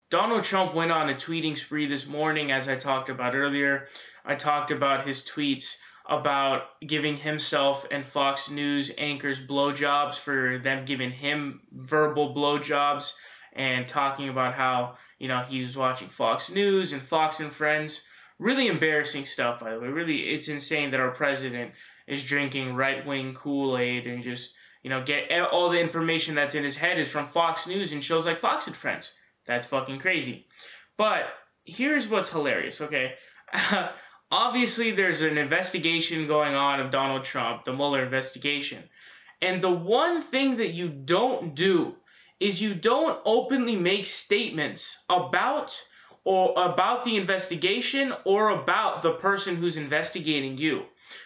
Donald Trump went on a tweeting spree this morning, as I talked about earlier. I talked about his tweets about giving himself and Fox News anchors blowjobs for them giving him verbal blowjobs, and talking about how, he was watching Fox News and Fox and Friends. Really embarrassing stuff, by the way. Really, it's insane that our president is drinking right-wing Kool-Aid and just, get all the information that's in his head is from Fox News and shows like Fox and Friends. That's fucking crazy. But here's what's hilarious, okay? Obviously, there's an investigation going on of Donald Trump, the Mueller investigation. And the one thing that you don't do is you don't openly make statements about the investigation or about the person who's investigating you.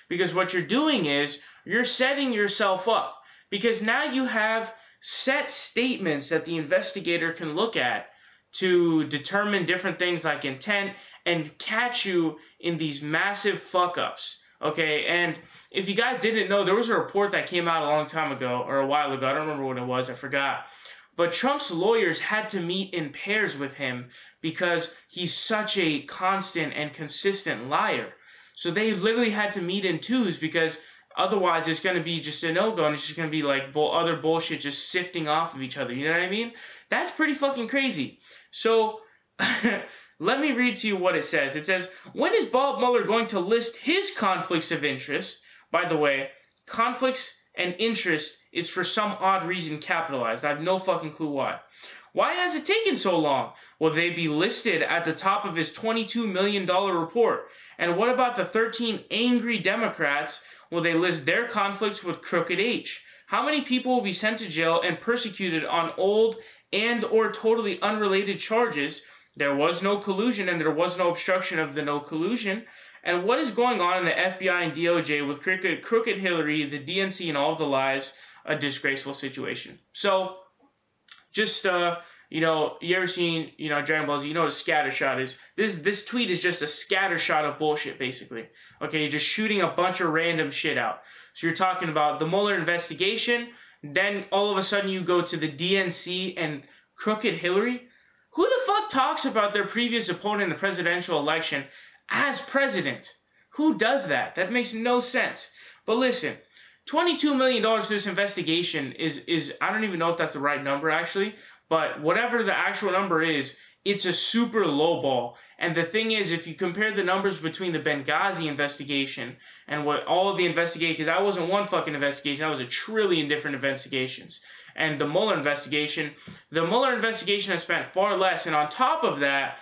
Because what you're doing is you're setting yourself up. Because now you have set statements that the investigator can look at to determine different things like intent and catch you in these massive fuck-ups, okay? And if you guys didn't know, there was a report that came out a long time ago, or a while ago, I don't remember what it was, I forgot. But Trump's lawyers had to meet in pairs with him because he's such a constant and consistent liar. So they literally had to meet in twos because otherwise it's going to be just a no-go and it's just going to be like other bullshit just sifting off of each other. You know what I mean? That's pretty fucking crazy. So let me read to you what it says. It says, when is Bob Mueller going to list his conflicts of interest? By the way, conflicts and interest is for some odd reason capitalized. I have no fucking clue why. Why has it taken so long? Will they be listed at the top of his $22 million report? And what about the 13 angry Democrats? Will they list their conflicts with Crooked H? How many people will be sent to jail and persecuted on old and or totally unrelated charges? There was no collusion and there was no obstruction of the no collusion. And what is going on in the FBI and DOJ with Crooked Hillary, the DNC, and all of the lies? A disgraceful situation. So, just, you ever seen, Dragon Ball Z, you know what a scatter shot is. This tweet is just a scatter shot of bullshit, basically. Okay, you're just shooting a bunch of random shit out. So you're talking about the Mueller investigation, then all of a sudden you go to the DNC and Crooked Hillary. Who the fuck talks about their previous opponent in the presidential election as president? Who does that? That makes no sense. But listen, $22 million for this investigation is I don't even know if that's the right number, actually. But whatever the actual number is, it's a super low ball. And the thing is, if you compare the numbers between the Benghazi investigation and what all of the investigations, because that wasn't one fucking investigation, that was a trillion different investigations. And the Mueller investigation has spent far less. And on top of that,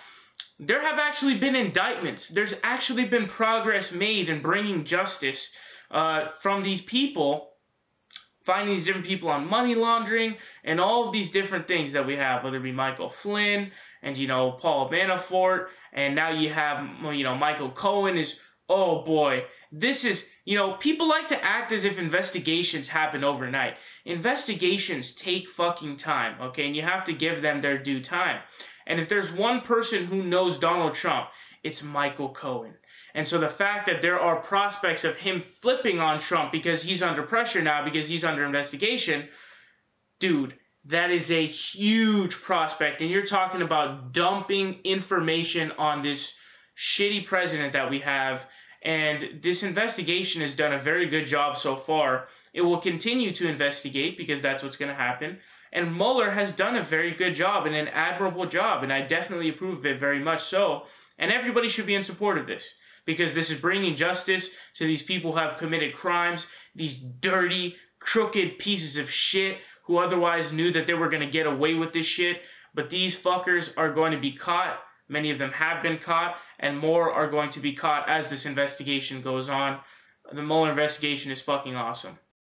there have actually been indictments. There's actually been progress made in bringing justice from these people, finding these different people on money laundering and all of these different things that we have, whether it be Michael Flynn and, Paul Manafort, and now you have, Michael Cohen is, oh boy, this is, people like to act as if investigations happen overnight. Investigations take fucking time, okay, and you have to give them their due time. And if there's one person who knows Donald Trump, it's Michael Cohen. And so the fact that there are prospects of him flipping on Trump because he's under pressure now, because he's under investigation, dude, that is a huge prospect. And you're talking about dumping information on this shitty president that we have. And this investigation has done a very good job so far. It will continue to investigate because that's what's going to happen. And Mueller has done a very good job and an admirable job. And I definitely approve of it very much so. And everybody should be in support of this, because this is bringing justice to these people who have committed crimes, these dirty, crooked pieces of shit who otherwise knew that they were going to get away with this shit. But these fuckers are going to be caught. Many of them have been caught, and more are going to be caught as this investigation goes on. The Mueller investigation is fucking awesome.